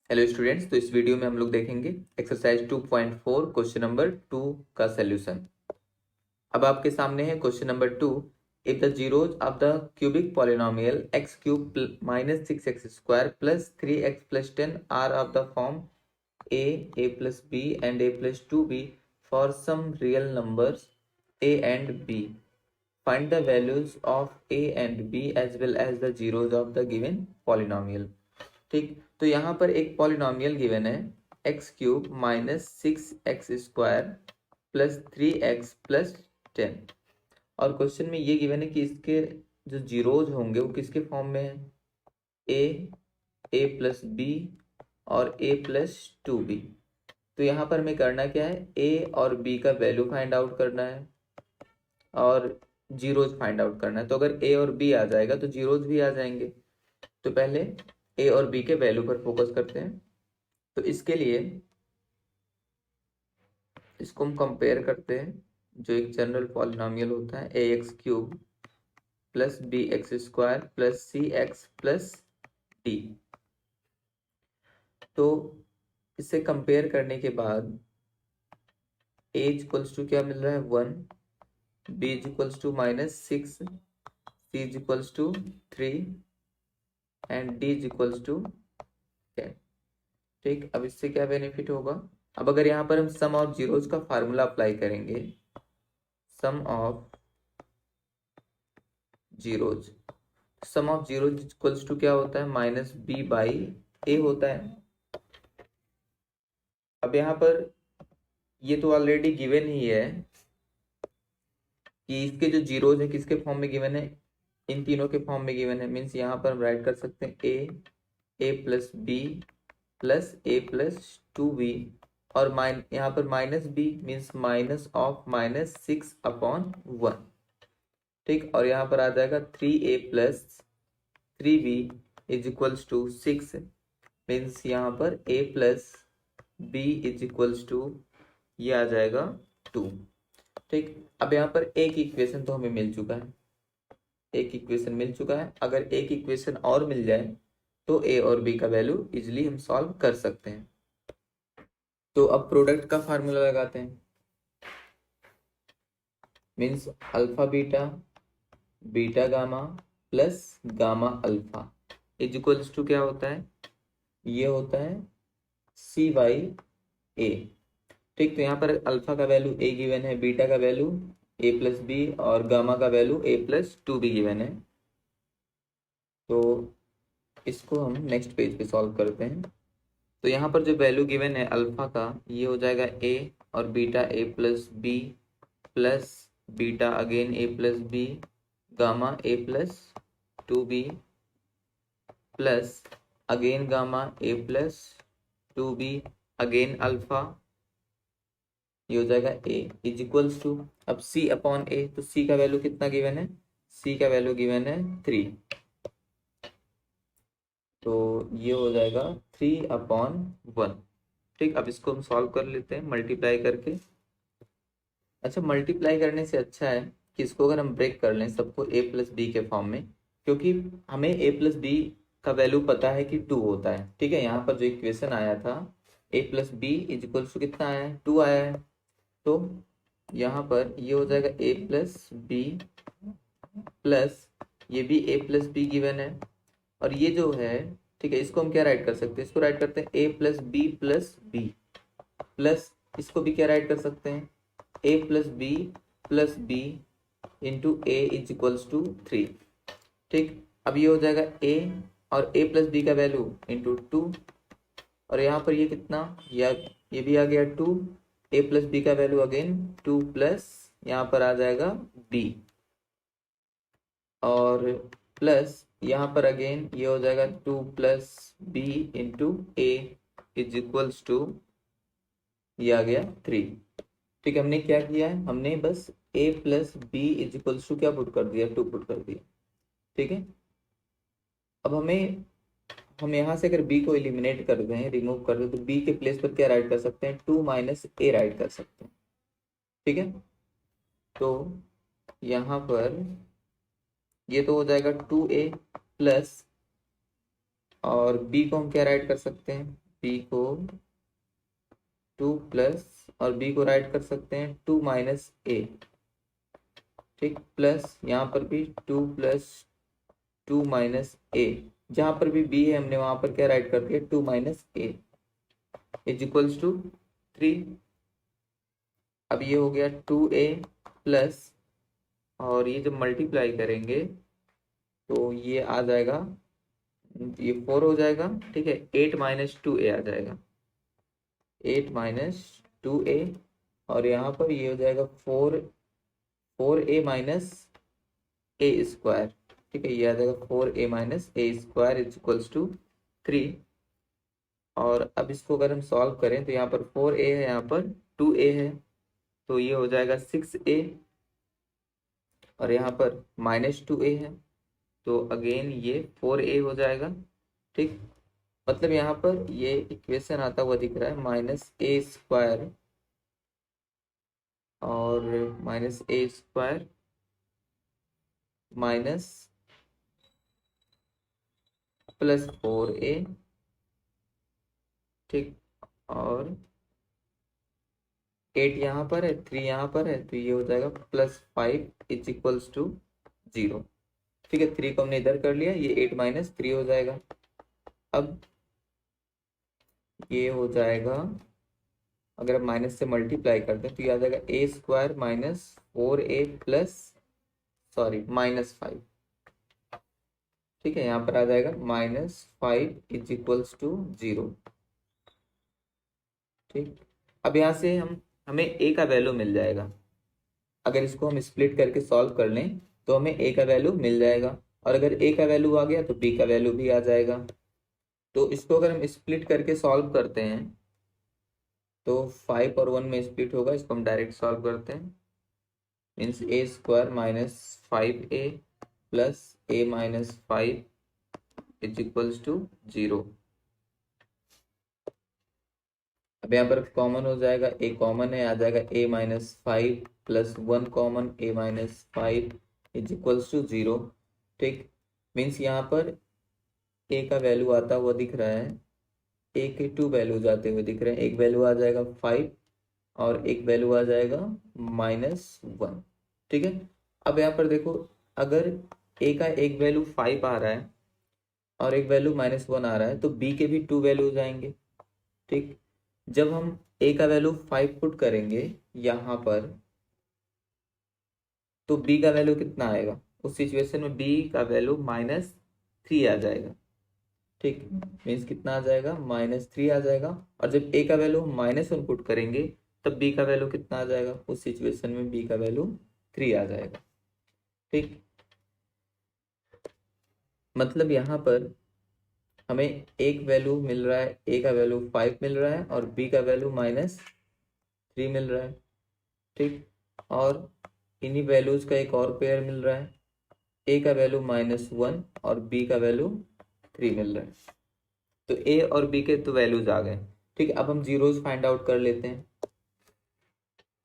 Hello students, तो इस video में हम लोग देखेंगे एक्सरसाइज 2.4 क्वेश्चन नंबर 2 का सॉल्यूशन। अब आपके सामने है question number 2। If the zeros of the cubic polynomial x cube minus 6x² plus 3x plus 10 are of the form a plus b and a plus 2b for some real numbers a and b, find the values of a and b as well as the zeros of the given polynomial. ठीक, तो यहाँ पर एक polynomial given है x cube minus 6x² plus 3x plus 10, और question में ये given है कि इसके जो जीरोज होंगे वो किसके फॉर्म में है, ए प्लस बी और ए प्लस 2b। तो यहाँ पर हमें करना क्या है, ए और बी का वैल्यू फाइंड आउट करना है और जीरोज फाइंड आउट करना है। तो अगर ए और बी आ जाएगा तो जीरोज भी आ जाएंगे। तो पहले ए और बी के वैल्यू पर फोकस करते हैं। तो इसके लिए इसको हम कंपेयर करते हैं, जो एक जनरल पॉलिनोमियल होता है a x cube plus b x square plus c x plus d. तो इसे कंपेयर करने के बाद ए इक्वल्स टू क्या मिल रहा है 1, b equals to -6, c equals to 3 and d equals to 10। ठीक, अब इससे क्या बेनिफिट होगा। अब अगर यहाँ पर हम सम ऑफ जीरोज का फार्मूला अप्लाई करेंगे, sum of zeros, sum of zeros equals to क्या होता है, माइनस बी बाई ए होता है। अब यहाँ पर ये तो ऑलरेडी गिवन ही है कि इसके जो जीरोज है किसके फॉर्म में गिवन है, इन तीनों के फॉर्म में गिवन है। मीन्स यहाँ पर हम राइट कर सकते हैं a plus b plus a plus 2b, और यहाँ पर minus b means minus of -6/1। ठीक, और यहाँ पर आ जाएगा 3a plus 3b is equals to 6, means यहाँ पर a plus b is equals to ये आ जाएगा 2। ठीक, अब यहाँ पर एक इक्वेशन तो हमें मिल चुका है, एक इक्वेशन मिल चुका है। अगर एक इक्वेशन और मिल जाए तो a और b का वैल्यू इजिली हम सॉल्व कर सकते हैं। तो अब प्रोडक्ट का फार्मूला लगाते हैं, means alpha beta beta gamma plus gamma alpha is equals to क्या होता है, ये होता है सी बाई ए। ठीक, तो यहाँ पर अल्फा का वैल्यू ए गिवन है, बीटा का वैल्यू ए प्लस बी और गामा का वैल्यू ए प्लस 2b गिवन है। तो इसको हम नेक्स्ट पेज पे सॉल्व करते हैं। तो यहाँ पर जो वैल्यू गिवन है अल्फा का, ये हो जाएगा ए, और beta a plus b plus beta again a plus b, gamma a plus 2b plus again gamma a plus 2b again alpha, ये हो जाएगा ए इज इक्वल्स टू, अब c अपॉन ए, तो c का value कितना given है, c का value given है 3, तो ये हो जाएगा 3/1। ठीक, अब इसको हम सॉल्व कर लेते हैं मल्टीप्लाई करके। अच्छा, मल्टीप्लाई करने से अच्छा है कि इसको अगर हम ब्रेक कर लें सबको a प्लस बी के फॉर्म में, क्योंकि हमें a प्लस बी का वैल्यू पता है कि 2 होता है। ठीक है, यहाँ पर जो इक्वेशन आया था a plus b is equals to कितना आया है, 2 आया है। तो यहाँ पर ये हो जाएगा a प्लस बी प्लस ये भी a प्लस बी गिवन है, और ये जो है, ठीक है, इसको हम क्या राइट कर सकते हैं, इसको राइट करते हैं a प्लस बी प्लस इसको भी क्या राइट कर सकते हैं, a plus b into a is equals to 3। ठीक, अब ये हो जाएगा a और a प्लस बी का वैल्यू इंटू 2, और यहाँ पर ये कितना, ये भी आ गया 2, a प्लस बी का वैल्यू अगेन 2 प्लस यहाँ पर आ जाएगा b, और प्लस यहाँ पर अगेन ये हो जाएगा 2 plus b into a is equals to ये आ गया 3। ठीक है, हमने क्या किया है, हमने बस a plus b is equals to क्या पुट कर दिया, 2 पुट कर दिया। ठीक है, अब हम यहाँ से अगर b को एलिमिनेट कर दें, रिमूव कर दें, तो b के प्लेस पर क्या राइट कर सकते हैं, 2 माइनस a राइट कर सकते हैं। ठीक है, तो यहाँ पर ये तो हो जाएगा 2a प्लस, और b को हम क्या राइट कर सकते हैं, बी को 2 प्लस, और बी को राइट कर सकते हैं 2 माइनस ए, ठीक, प्लस यहाँ पर भी 2 प्लस 2 माइनस ए, जहां पर भी बी है हमने वहां पर क्या राइट कर दिया 2 minus a is equals to 3। अब ये हो गया 2a प्लस, और ये जब मल्टीप्लाई करेंगे तो ये आ जाएगा, ये 4 हो जाएगा, ठीक है, 8 माइनस 2a आ जाएगा, 8 माइनस 2a, और यहाँ पर ये हो जाएगा 4a माइनस ए स्क्वायर, ठीक है, ये आ जाएगा 4a minus a square is equals to 3। और अब इसको अगर हम सॉल्व करें तो यहाँ पर 4a है, यहाँ पर 2a है, तो ये हो जाएगा 6a, और यहाँ पर माइनस 2a है, तो अगेन ये 4a हो जाएगा, ठीक। मतलब यहाँ पर ये इक्वेशन आता हुआ दिख रहा है माइनस ए स्क्वायर और minus a square minus plus 4a, ठीक, और 8 यहाँ पर है, 3 यहाँ पर है, तो ये हो जाएगा प्लस 5 इज इक्वल्स टू 0, ठीक है। 3 को हमने इधर कर लिया, ये 8 माइनस 3 हो जाएगा। अब ये हो जाएगा, अगर हम माइनस से मल्टीप्लाई करते हैं तो ये आ जाएगा a square minus 4a plus, sorry, minus 5, ठीक है, यहाँ पर आ जाएगा -5 इज इक्वल्स टू 0, ठीक। अब यहाँ से हमें a का वैल्यू मिल जाएगा, अगर इसको हम स्प्लिट करके सॉल्व कर लें तो हमें a का वैल्यू मिल जाएगा, और अगर a का वैल्यू आ गया तो b का वैल्यू भी आ जाएगा। तो इसको अगर हम स्प्लिट करके सॉल्व करते हैं तो 5 और 1 में स्प्लिट होगा, इसको हम डायरेक्ट सॉल्व करते हैं, means a square minus 5a plus a minus 5 is equals to 0। अब यहाँ पर कॉमन हो जाएगा, a कॉमन है, आ जाएगा a minus 5 plus 1 common, a minus 5 is equals to 0, ठीक। मीन्स यहाँ पर a का वैल्यू आता हुआ दिख रहा है, a के 2 वैल्यूज आते हुए दिख रहे हैं, एक वैल्यू आ जाएगा 5 और एक वैल्यू आ जाएगा -1, ठीक है। अब यहाँ पर देखो, अगर a का एक वैल्यू 5 आ रहा है और एक वैल्यू -1 आ रहा है तो b के भी 2 वैल्यूज आएंगे, ठीक। जब हम a का वैल्यू 5 पुट करेंगे यहाँ पर तो b का वैल्यू कितना आएगा, उस सिचुएशन में b का वैल्यू -3 आ जाएगा, ठीक, मीन्स कितना आ जाएगा -3 आ जाएगा। और जब a का वैल्यू -1 पुट करेंगे तब b का वैल्यू कितना आ जाएगा, उस सिचुएशन में b का वैल्यू 3 आ जाएगा, ठीक। मतलब यहाँ पर हमें एक वैल्यू मिल रहा है, a का वैल्यू 5 मिल रहा है और b का वैल्यू -3 मिल रहा है, ठीक। और इन्हीं वैल्यूज का एक और पेयर मिल रहा है, a का वैल्यू -1 और b का वैल्यू 3 मिल रहा है। तो a और b के तो वैल्यूज आ गए, ठीक है। अब हम जीरोज फाइंड आउट कर लेते हैं।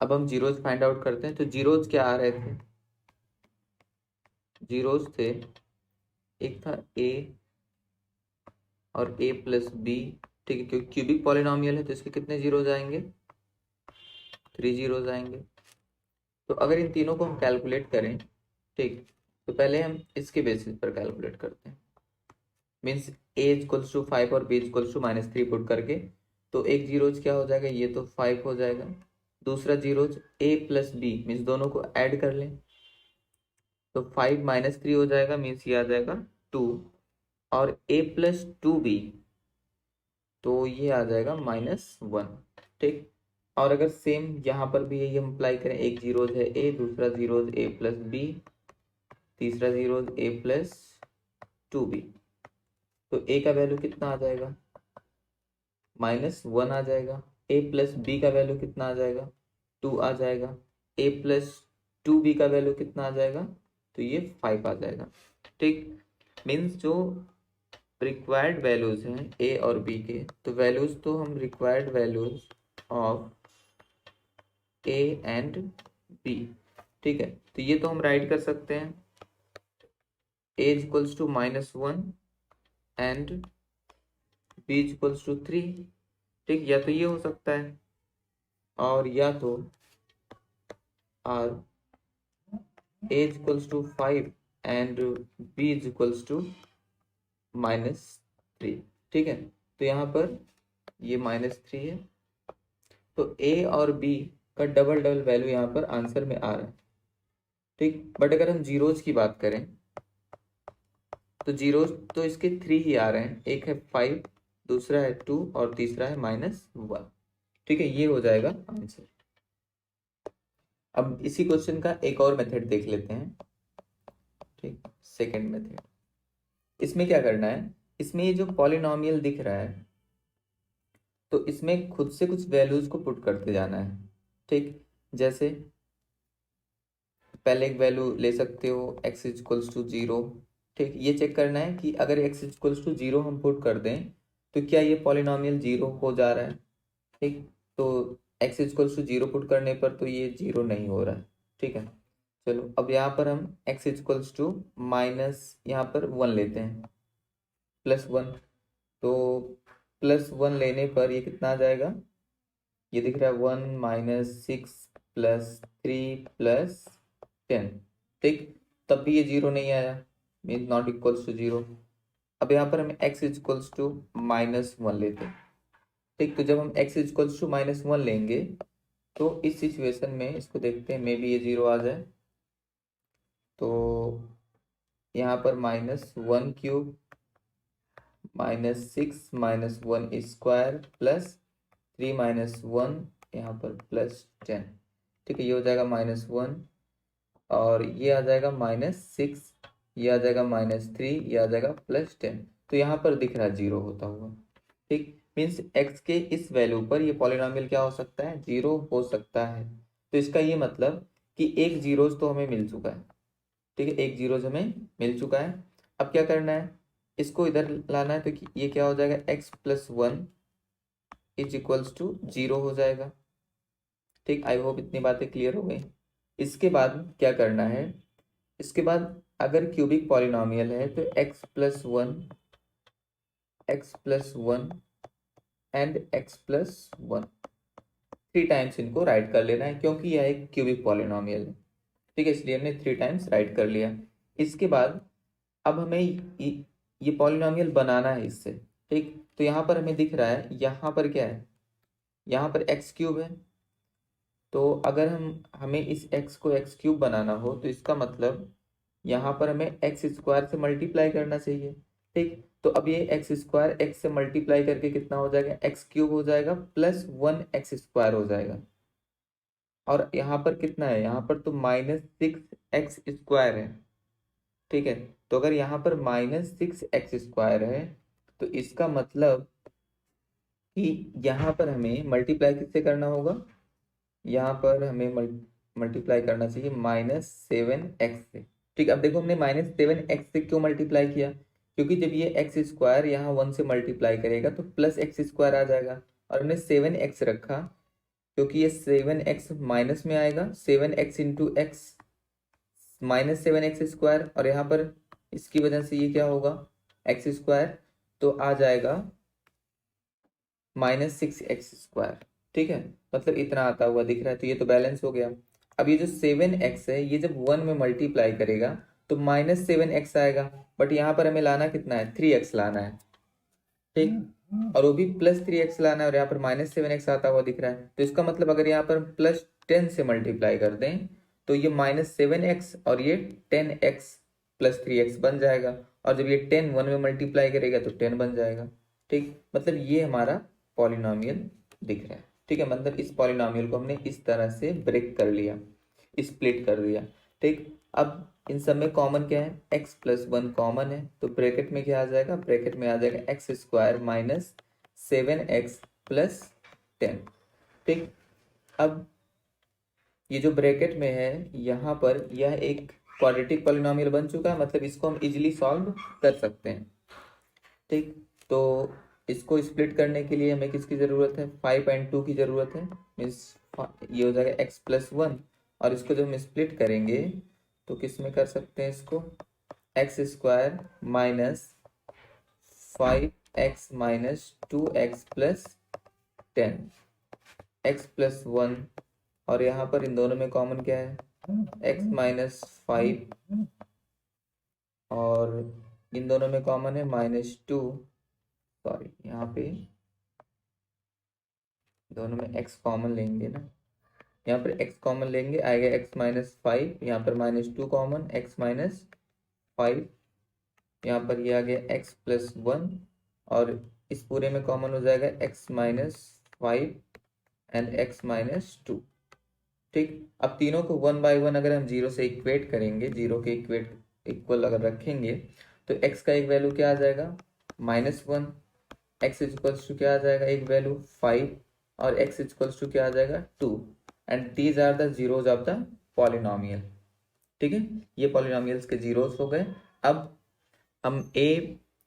अब हम जीरोज फाइंड आउट करते हैं, तो जीरोज क्या आ रहे थे, जीरोज थे, एक था a और a प्लस b, ठीक है, क्योंकि क्यूबिक पॉलिनोमियल है तो इसके कितने जीरोज आएंगे, 3 जीरोज आएंगे। तो अगर इन तीनों को हम कैलकुलेट करें, ठीक, तो पहले हम इसके बेसिस पर कैलकुलेट करते हैं, मीन्स a इक्वल्स टू 5 और b इक्वल्स टू -3 पुट करके, तो एक जीरोज क्या हो जाएगा, ये तो 5 हो जाएगा, दूसरा zeros a plus b, means दोनों को ऐड कर लें तो 5 -3 हो जाएगा, मीन्स ये आ जाएगा 2, और a प्लस 2b, तो ये आ जाएगा -1, ठीक। और अगर सेम यहाँ पर भी यही हम अप्लाई करें, एक जीरोज है a, दूसरा जीरोज a प्लस b, तीसरा जीरोज a प्लस 2b, तो a का वैल्यू कितना आ जाएगा, -1 आ जाएगा। a प्लस b का वैल्यू कितना आ जाएगा, 2 आ जाएगा। a प्लस 2b का वैल्यू कितना आ जाएगा, तो ये 5 आ जाएगा, ठीक। मीन्स जो रिक्वायर्ड वैल्यूज हैं a और b के, तो वैल्यूज तो हम required values of a and b, ठीक है, तो ये तो हम राइट कर सकते हैं, a equals to -1 and b equals to 3, ठीक, या तो ये हो सकता है और या तो r a equals to 5 and b equals to -3, ठीक है। तो यहाँ पर ये -3 है, तो a और b का डबल डबल वैल्यू यहाँ पर आंसर में आ रहा है, ठीक। बट अगर हम जीरोज की बात करें तो जीरोज तो इसके 3 ही आ रहे हैं, एक है 5, दूसरा है 2 और तीसरा है -1, ठीक है। ये हो जाएगा आंसर। अब इसी क्वेश्चन का एक और मेथड देख लेते हैं, ठीक, सेकंड मेथड। इसमें क्या करना है, इसमें ये जो पॉलिनोमियल दिख रहा है तो इसमें खुद से कुछ वैल्यूज को पुट करते जाना है, ठीक। जैसे पहले एक वैल्यू ले सकते हो x इक्वल्स टू 0, ठीक। ये चेक करना है कि अगर x इक्वल्स टू 0 हम पुट कर दें तो क्या ये पॉलिनोमियल 0 हो जा रहा है, ठीक। तो x इक्वल्स टू 0 पुट करने पर तो ये 0 नहीं हो रहा है, ठीक है। चलो अब यहाँ पर हम x इक्वल्स टू माइनस यहाँ पर 1 लेते हैं, +1, तो +1 लेने पर ये कितना आ जाएगा, ये दिख रहा है 1 - 6 + 3 + 10, ठीक। तब भी ये 0 नहीं आया, मीन नॉट इक्वल्स टू 0। अब यहाँ पर हम x इक्वल्स टू -1 लेते हैं, ठीक। तो जब हम x इक्वल्स टू -1 लेंगे तो इस सिचुएशन में इसको देखते हैं, मे बी ये 0 आ जाए। तो यहाँ पर -1 क्यूब -6 -1² +3 -1 यहाँ पर +10, ठीक है। ये हो जाएगा -1 और ये आ जाएगा -6, ये आ जाएगा -3, ये आ जाएगा +10। तो यहाँ पर दिख रहा है 0 होता हुआ, ठीक। मीन्स x के इस वैल्यू पर ये पॉलिनोमियल क्या हो सकता है, 0 हो सकता है। तो इसका ये मतलब कि एक जीरोज तो हमें मिल चुका है, ठीक है, एक जीरोज हमें मिल चुका है। अब क्या करना है, इसको इधर लाना है, तो ये क्या हो जाएगा, x+1 इज इक्वल्स टू 0 हो जाएगा, ठीक। आई होप इतनी बातें क्लियर हो गई। इसके बाद क्या करना है, इसके बाद अगर क्यूबिक पॉलिनोमियल है तो x+1 एंड x+1 3 टाइम्स इनको राइट कर लेना है, क्योंकि यह एक क्यूबिक पॉलिनोमियल है, ठीक है, इसलिए हमने 3 टाइम्स राइट कर लिया। इसके बाद अब हमें ये पॉलिनोमियल बनाना है इससे, ठीक। तो यहाँ पर हमें दिख रहा है, यहाँ पर क्या है, यहाँ पर x³ है। तो अगर हमें इस x को x³ बनाना हो तो इसका मतलब यहाँ पर हमें x² से मल्टीप्लाई करना चाहिए, ठीक। तो अब ये x² x से मल्टीप्लाई करके कितना हो जाएगा, x³ हो जाएगा +1x² हो जाएगा। और यहाँ पर कितना है, यहाँ पर तो -6x² है, ठीक है। तो अगर यहाँ पर -6x² है तो इसका मतलब कि यहाँ पर हमें मल्टीप्लाई किससे करना होगा, यहाँ पर हमें मल्टीप्लाई करना चाहिए -7x से, ठीक। अब देखो हमने -7x से क्यों मल्टीप्लाई किया, क्योंकि जब ये x² यहाँ 1 से मल्टीप्लाई करेगा तो +x² आ जाएगा, और हमने 7x रखा क्योंकि ये 7x माइनस में आएगा, 7x इंटू एक्स -7x², और यहाँ पर इसकी वजह से ये क्या होगा, x², तो आ जाएगा -6x², ठीक है। मतलब इतना आता हुआ दिख रहा है, तो ये तो बैलेंस हो गया। अब ये जो 7x है ये जब 1 में मल्टीप्लाई करेगा तो -7x आएगा, बट यहाँ पर हमें लाना कितना है, 3x लाना है, ठीक। और वो भी +3x लाना है, और यहाँ पर -7x आता हुआ दिख रहा है। तो इसका मतलब अगर यहाँ पर +10 से मल्टीप्लाई कर दें तो ये -7x और ये 10x +3x बन जाएगा, और जब ये 10 1 में मल्टीप्लाई करेगा तो 10 बन जाएगा, ठीक। मतलब ये हमारा पॉलिनोमियल दिख रहा है, ठीक है। मतलब इस पॉलिनोमियल को हमने इस तरह से ब्रेक कर लिया, स्प्लिट कर दिया, ठीक। अब इन सब में कॉमन क्या है, x+1 कॉमन है, तो ब्रैकेट में क्या आ जाएगा, ब्रैकेट में आ जाएगा x² - 7x + 10, ठीक। अब ये जो ब्रैकेट में है यहाँ पर यह एक क्वाड्रेटिक पॉलिनोमियल बन चुका है, मतलब इसको हम इजीली सॉल्व कर सकते हैं, ठीक। तो इसको स्प्लिट करने के लिए हमें किसकी ज़रूरत है, 5 और 2 की ज़रूरत है। मीन्स ये हो जाएगा x+1, और इसको जब हम स्प्लिट करेंगे तो किस में कर सकते हैं इसको, x² - 5 x minus 2x plus 10, x plus 1, और यहाँ पर इन दोनों में कॉमन क्या है, x माइनस 5, और इन दोनों में कॉमन है -2, सॉरी यहाँ पे दोनों में x कॉमन लेंगे ना, यहाँ पर x कॉमन लेंगे, आएगा x माइनस 5, यहाँ पर -2 कॉमन, x माइनस 5, यहाँ पर ये आ गया x प्लस 1, और इस पूरे में कॉमन हो जाएगा x minus 5 and x minus 2। ठीक, अब तीनों को 1 बाय 1 अगर हम जीरो से इक्वेट करेंगे, जीरो के इक्वल अगर रखेंगे, तो x का एक वैल्यू क्या आ जाएगा, -1, x इक्वल्स टू क्या आ जाएगा, एक वैल्यू 5, और x इक्वल्स टू क्या आ जाएगा 2, and these are the zeros of the polynomial. ठीक है, ये पॉलिनोमियल्स के जीरोस हो गए। अब हम a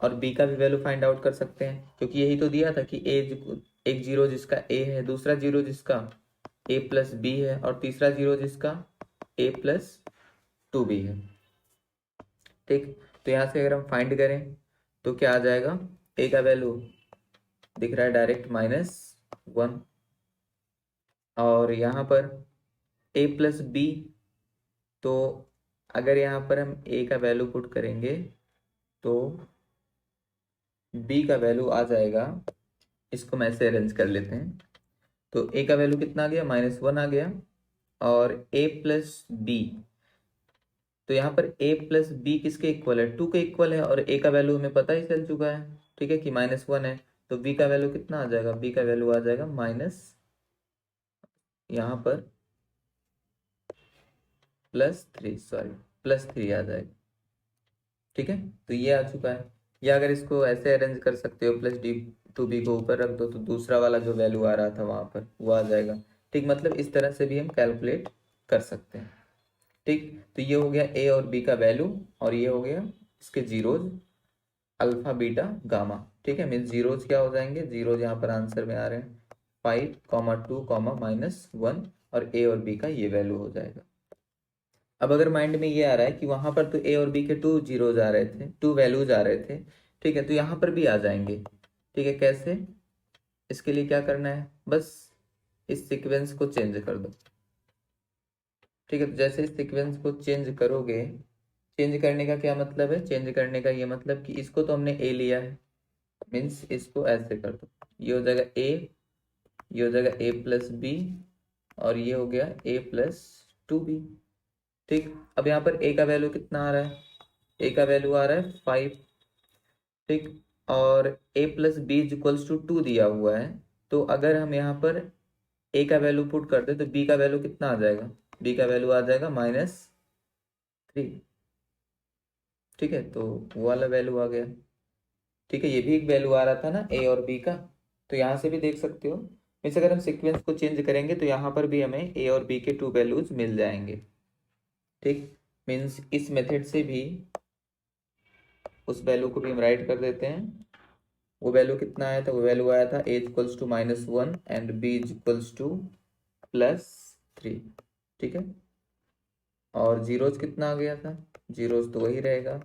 और b का भी वैल्यू फाइंड आउट कर सकते हैं, क्योंकि यही तो दिया था कि एक जीरो जिसका a है, दूसरा जीरो जिसका a प्लस बी है, और तीसरा जीरो जिसका a प्लस 2b है। ठीक, तो यहाँ से अगर हम फाइंड करें तो क्या आ जाएगा, a का वैल्यू दिख रहा है डायरेक्ट -1, और यहाँ पर a प्लस बी, तो अगर यहाँ पर हम a का वैल्यू पुट करेंगे तो b का वैल्यू आ जाएगा, इसको मैं ऐसे अरेंज कर लेते हैं, तो a का वैल्यू कितना आ गया, -1 आ गया, और a प्लस बी, तो यहाँ पर a प्लस बी किसके इक्वल है, 2 के इक्वल है, और a का वैल्यू हमें पता ही चल चुका है, ठीक है कि -1 है, तो b का वैल्यू कितना आ जाएगा, b का वैल्यू आ जाएगा यहाँ पर +3 आ जाएगा। ठीक है, तो ये आ चुका है, या अगर इसको ऐसे अरेंज कर सकते हो, +d2b को ऊपर रख दो, तो दूसरा वाला जो वैल्यू आ रहा था वहां पर वो आ जाएगा। ठीक, मतलब इस तरह से भी हम कैलकुलेट कर सकते हैं। ठीक, तो ये हो गया a और b का वैल्यू, और ये हो गया इसके जीरोज, अल्फा बीटा गामा। ठीक है, मीन्स जीरोज क्या हो जाएंगे, जीरोज यहाँ पर आंसर में आ रहे हैं 5, 2, -1, और a और b का ये वैल्यू हो जाएगा। अब अगर माइंड में ये आ रहा है कि वहां पर तो a और b के 2 जीरोज आ रहे थे, 2 वैल्यूज आ रहे थे, ठीक है, तो यहाँ पर भी आ जाएंगे। ठीक है, कैसे, इसके लिए क्या करना है, बस इस सीक्वेंस को चेंज कर दो। ठीक है, तो जैसे इस सीक्वेंस को चेंज करोगे, चेंज करने का क्या मतलब है, चेंज करने का ये मतलब कि इसको तो हमने a लिया है, मीन्स इसको ऐसे कर दो, ये हो जाएगा a, ये हो जाएगा a प्लस बी, और ये हो गया a प्लस 2b। ठीक, अब यहाँ पर a का वैल्यू कितना आ रहा है, a का वैल्यू आ रहा है 5। ठीक, और a plus b equals to 2 दिया हुआ है, तो अगर हम यहाँ पर a का वैल्यू पुट कर दे तो b का वैल्यू कितना आ जाएगा, b का वैल्यू आ जाएगा -3। ठीक है, तो वो वाला वैल्यू आ गया। ठीक है, ये भी एक वैल्यू आ रहा था ना a और b का, तो यहाँ से भी देख सकते हो, मीन्स अगर हम सीक्वेंस को चेंज करेंगे तो यहाँ पर भी हमें a और b के 2 वैल्यूज मिल जाएंगे। ठीक, मीन्स इस मेथड से भी उस वैल्यू को भी हम राइट कर देते हैं। वो वैल्यू कितना आया था, वो वैल्यू आया था a equals to -1 and b equals to +3। ठीक है, और जीरोज कितना आ गया था, जीरोज तो वही रहेगा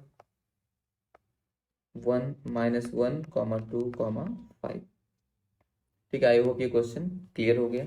1, -1, 2, 5। ठीक है, आई होप ये क्वेश्चन क्लियर हो गया।